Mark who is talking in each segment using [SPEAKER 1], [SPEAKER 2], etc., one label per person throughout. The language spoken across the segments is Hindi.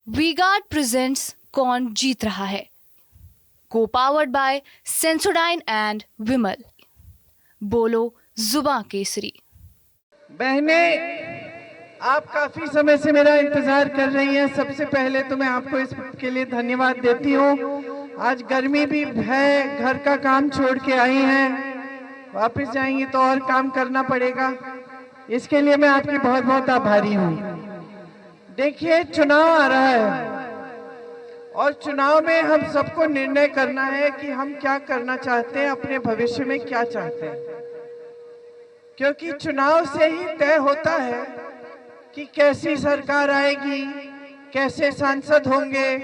[SPEAKER 1] वी-गार्ड प्रेजेंट्स कौन जीत रहा है, को पावर्ड बाय सेंसोडाइन एंड विमल। बोलो जुबां केसरी।
[SPEAKER 2] बहने, आप काफी समय से मेरा इंतजार कर रही हैं। सबसे पहले तो मैं आपको इसके लिए धन्यवाद देती हूँ। आज गर्मी भी है, घर का काम छोड़ के आई हैं, वापस जाएंगी तो और काम करना पड़ेगा। इसके लिए मैं आपकी बहुत बहुत आभारी हूँ। देखिए, चुनाव आ रहा है और चुनाव में हम सबको निर्णय करना है कि हम क्या करना चाहते हैं, अपने भविष्य में क्या चाहते हैं, क्योंकि चुनाव से ही तय होता है कि कैसी सरकार आएगी, कैसे सांसद होंगे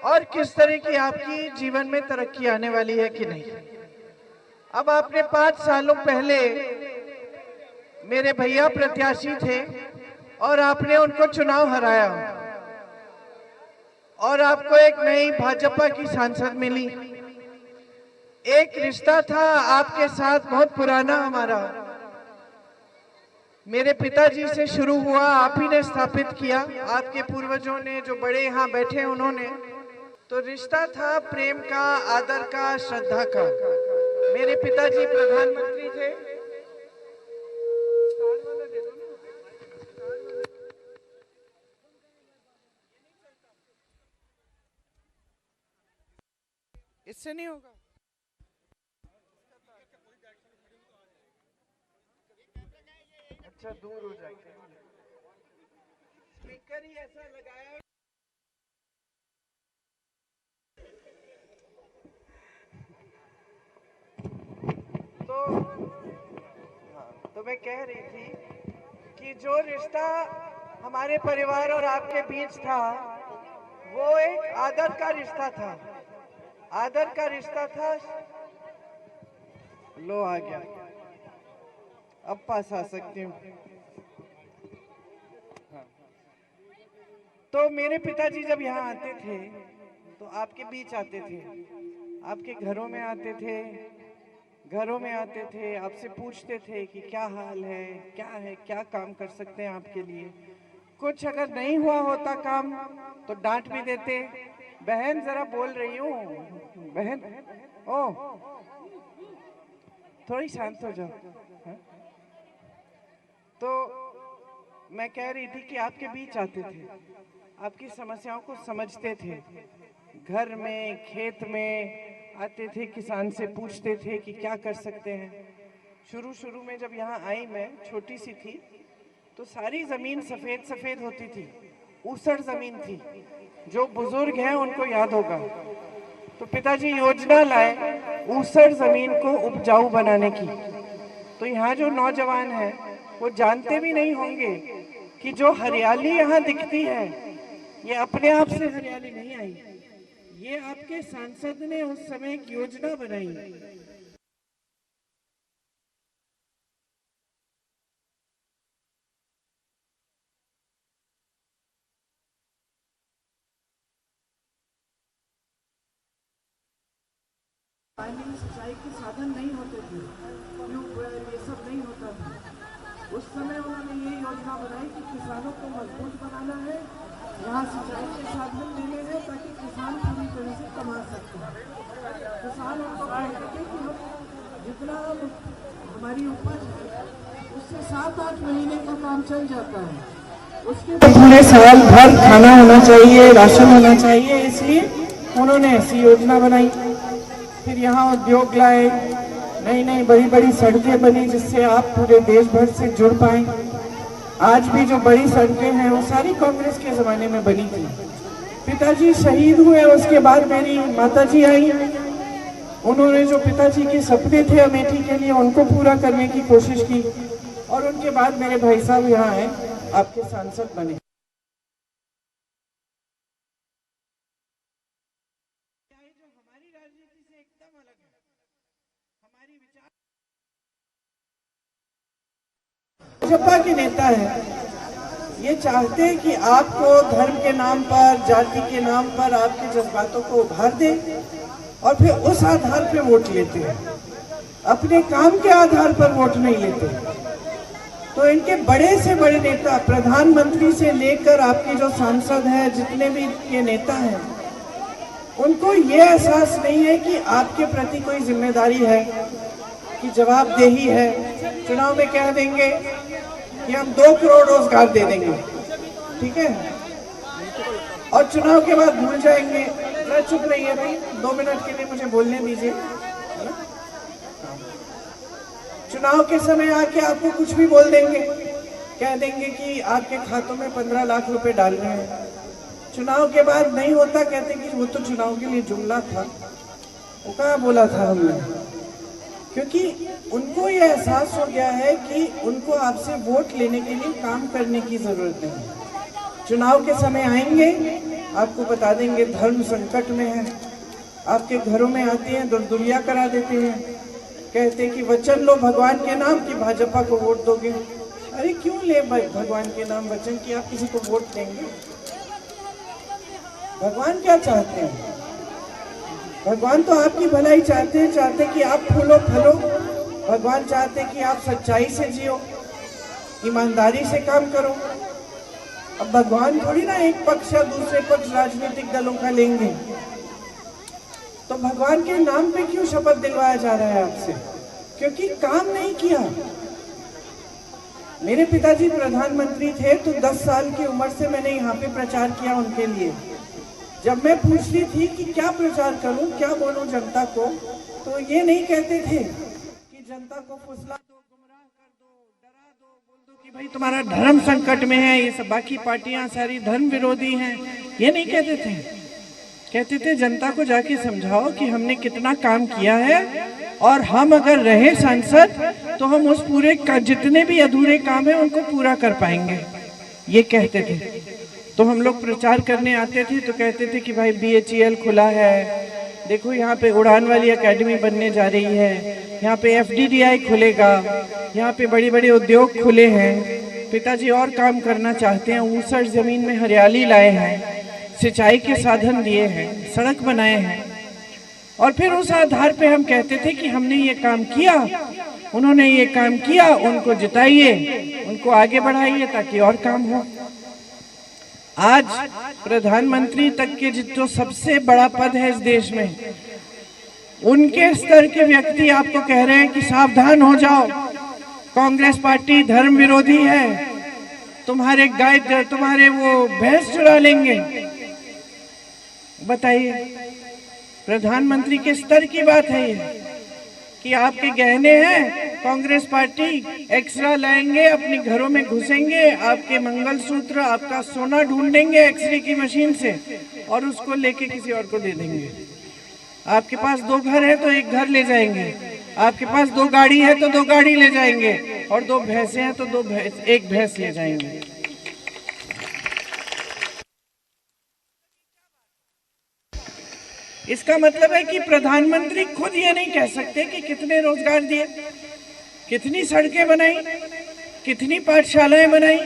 [SPEAKER 2] और किस तरह की आपकी जीवन में तरक्की आने वाली है कि नहीं। अब आपने 5 सालों पहले मेरे भैया प्रत्याशी थे और आपने उनको चुनाव हराया और आपको एक नई भाजपा की सांसद मिली। एक रिश्ता था आपके साथ बहुत पुराना हमारा, मेरे पिताजी से शुरू हुआ, आप ही ने स्थापित किया, आपके पूर्वजों ने, जो बड़े यहाँ बैठे उन्होंने। तो रिश्ता था प्रेम का, आदर का, श्रद्धा का। मेरे पिताजी प्रधानमंत्री थे। इससे नहीं होगा। अच्छा, दूर हो जाएगा। स्पीकर ही ऐसा लगाया। तो मैं कह रही थी कि जो रिश्ता हमारे परिवार और आपके बीच था, वो एक आदर का रिश्ता था। आदर का रिश्ता था। लो, आ गया, अब पास आ सकती हूँ। हाँ। तो मेरे पिताजी जब यहाँ आते थे तो आपके बीच आते थे, आपके घरों में आते थे, आपसे पूछते थे कि क्या हाल है, क्या काम कर सकते हैं आपके लिए। कुछ अगर नहीं हुआ होता काम तो डांट भी देते। बहन, जरा बोल रही हूँ बहन, थोड़ी शांत हो जाओ। हाँ? तो मैं कह रही थी कि आपके बीच आते थे, आपकी समस्याओं को समझते थे, घर में, खेत में आते थे, किसान से पूछते थे कि क्या कर सकते हैं। शुरू में जब यहाँ आई, मैं छोटी सी थी, तो सारी जमीन सफेद सफेद होती थी, ऊसर जमीन थी। जो बुजुर्ग हैं उनको याद होगा। तो पिताजी योजना लाए ऊसर जमीन को उपजाऊ बनाने की। तो यहाँ जो नौजवान हैं वो जानते भी नहीं होंगे कि जो हरियाली यहाँ दिखती है, ये अपने आप से हरियाली नहीं आई, ये आपके सांसद ने उस समय एक योजना बनाई। पानी, सिंचाई के साधन नहीं होते थे, ट्यूबवेल, ये सब नहीं होता था। उस समय उन्होंने ये योजना बनाई कि किसानों को मजबूत बनाना है, यहाँ सिंचाई के साधन देने हैं ताकि किसान पूरी तरह से कमा सकते हैं। किसान उनको कहते थे कि हम जितना हमारी उपज है उससे 7-8 महीने का काम चल जाता है, उसके पूरे साल भर खाना होना चाहिए, राशन होना चाहिए, इसलिए उन्होंने ऐसी योजना बनाई। फिर यहाँ उद्योग लाए, नई बड़ी सड़कें बनी जिससे आप पूरे देश भर से जुड़ पाए। आज भी जो बड़ी सड़कें हैं वो सारी कांग्रेस के जमाने में बनी थी। पिताजी शहीद हुए, उसके बाद मेरी माताजी आई, उन्होंने जो पिताजी के सपने थे अमेठी के लिए उनको पूरा करने की कोशिश की, और उनके बाद मेरे भाई साहब यहाँ आए, आपके सांसद बने। भाजपा के नेता है, ये चाहते हैं कि आपको धर्म के नाम पर, जाति के नाम पर आपके जज्बातों को उभार दे और फिर उस आधार पर वोट लेते हैं, अपने काम के आधार पर वोट नहीं लेते। तो इनके बड़े से बड़े नेता, प्रधानमंत्री से लेकर आपके जो सांसद हैं, जितने भी ये नेता हैं, उनको ये एहसास नहीं है कि आपके प्रति कोई जिम्मेदारी है, कि जवाबदेही है। चुनाव में कह देंगे कि हम 2 करोड़ रोजगार दे देंगे, ठीक है, और चुनाव के बाद भूल जाएंगे। जरा चुप रहिए भाई, 2 मिनट के लिए मुझे बोलने दीजिए, है ना। चुनाव के समय आके आपको कुछ भी बोल देंगे, कह देंगे कि आपके खातों में 15 लाख रुपए डाल रहे हैं। चुनाव के बाद नहीं होता, कहते कि वो तो चुनाव के लिए जुमला था, वो कहाँ बोला था हमने। क्योंकि उनको ये एहसास हो गया है कि उनको आपसे वोट लेने के लिए काम करने की जरूरत नहीं। चुनाव के समय आएंगे, आपको बता देंगे धर्म संकट में है, आपके घरों में आते हैं, दुर्दुलिया करा देते हैं, कहते हैं कि वचन लो भगवान के नाम कि भाजपा को वोट दोगे। अरे क्यों ले भगवान के नाम वचन कि आप किसी को वोट देंगे? भगवान क्या चाहते हैं? भगवान तो आपकी भलाई चाहते हैं, चाहते कि आप फूलो फलो। भगवान चाहते हैं कि आप सच्चाई से जियो, ईमानदारी से काम करो। अब भगवान थोड़ी ना एक पक्ष या दूसरे पक्ष राजनीतिक दलों का लेंगे। तो भगवान के नाम पे क्यों शपथ दिलवाया जा रहा है आपसे? क्योंकि काम नहीं किया। मेरे पिताजी प्रधानमंत्री थे तो 10 साल की उम्र से मैंने यहाँ पे प्रचार किया उनके लिए। जब मैं पूछती थी कि क्या प्रचार करूं, क्या बोलूं जनता को, तो ये नहीं कहते थे कि जनता को फुसला दो, गुमराह कर दो, डरा दो, बोल दो कि भाई तुम्हारा धर्म संकट में है, ये सब बाकी पार्टियां सारी धर्म विरोधी हैं। ये नहीं कहते थे। कहते थे जनता को जाके समझाओ कि हमने कितना काम किया है और हम अगर रहे सांसद तो हम उस पूरे जितने भी अधूरे काम है उनको पूरा कर पाएंगे। ये कहते थे। तो हम लोग प्रचार करने आते थे तो कहते थे कि भाई BHEL खुला है, देखो यहाँ पे उड़ान वाली एकेडमी बनने जा रही है, यहाँ पे FDDI खुलेगा, यहाँ पे बड़ी बड़ी उद्योग खुले हैं। पिताजी और काम करना चाहते हैं, ऊसर जमीन में हरियाली लाए हैं, सिंचाई के साधन दिए हैं, सड़क बनाए हैं। और फिर उस आधार पे हम कहते थे कि हमने ये काम किया, उन्होंने ये काम किया, उनको जिताइए, उनको आगे बढ़ाइए ताकि और काम हो। आज प्रधानमंत्री तक के जो सबसे बड़ा पद है इस देश में, उनके स्तर के व्यक्ति आपको कह रहे हैं कि सावधान हो जाओ, कांग्रेस पार्टी धर्म विरोधी है, तुम्हारे गाय तुम्हारे वो भैंस चुरा लेंगे। बताइए, प्रधानमंत्री के स्तर की बात है ये कि आपके गहने हैं, कांग्रेस पार्टी एक्स्ट्रा लाएंगे, अपने घरों में घुसेंगे, आपके मंगलसूत्र, आपका सोना ढूंढेंगे एक्सरे की मशीन से और उसको लेके किसी और को दे देंगे। आपके पास 2 घर है तो 1 घर ले जाएंगे, आपके पास 2 गाड़ी है तो 2 गाड़ी ले जाएंगे, और 2 भैंसे हैं तो 1 भैंस ले जाएंगे। इसका मतलब है कि प्रधानमंत्री खुद ये नहीं कह सकते कि कितने रोजगार दिए, कितनी सड़कें बनाई, कितनी पाठशालाएं बनाई,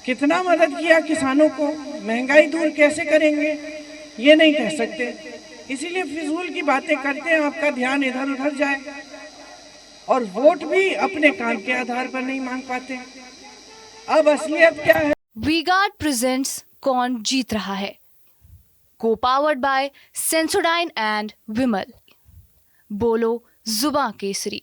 [SPEAKER 2] कितना मदद किया किसानों को, महंगाई दूर कैसे करेंगे, ये नहीं कह सकते। इसीलिए फिजूल की बातें करते हैं, आपका ध्यान इधर उधर जाए, और वोट भी अपने काम के आधार पर नहीं मांग पाते। अब असलियत क्या है?
[SPEAKER 1] वी-गार्ड प्रेजेंट्स कौन जीत रहा है, को-पावर्ड बाय सेंसोडाइन एंड विमल। बोलो जुबां केसरी।